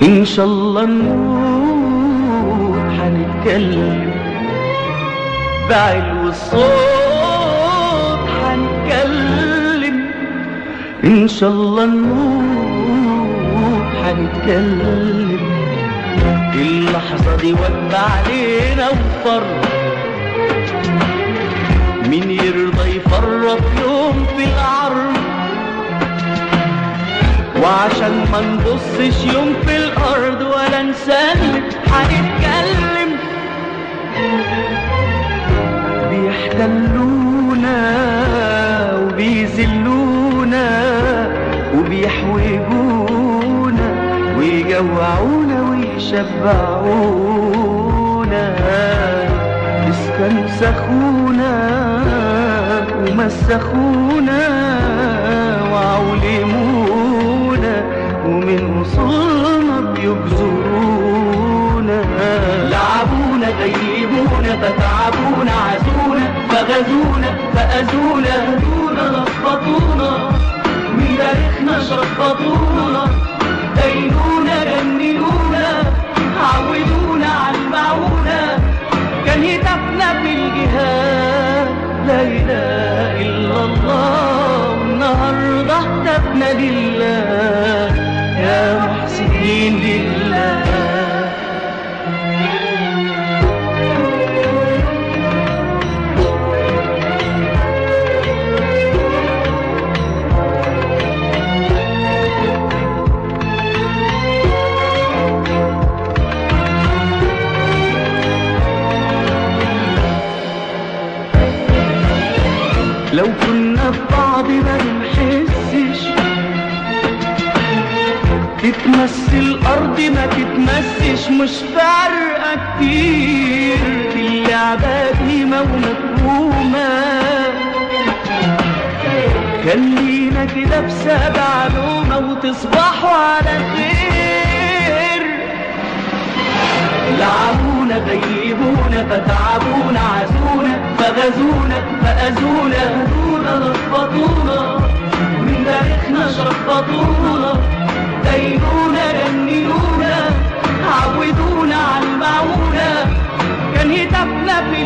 إن شاء الله نموت حنتكلم بعلو الصوت، حنتكلم إن شاء الله نموت حنتكلم. اللحظة دي وجب علينا وفرق، مين يرضى يفرط يوم في العرض؟ وعشان ما نبصش يوم في الأرض ولا نسلم حنتكلم. بيحتلونا وبيذلونا وبيحوجونا ويجوعونا ويشبعونا، استنسخونا ومسخونا وعولمونا ومن وصولنا بيجزرونا. لعبونا غيبونا فتعبونا عزونا فغزونا فأذونا، هدونا لخبطونا من تاريخنا شخبطونا، دينونا جننونا عودونا علمعونا. كان هتافنا في الجهاد لا إله إلا الله، والنهارده هتافنا لله يا محسنين لله. لو كنا في بعض ما بنحسش، تتمس الأرض ما تتمسش، مش فارقة كتير اللعبة ديمة ومفهومة. كان لينا كده بسبع نومة وتصبحوا على خير. لعبونا غيبونا فتعبونا عزونا فغزونا فأذونا، هدونا لخبطونا من تاريخنا شخبطونا، دينونا جننونا عودونا علمعونا. كان هتافنا في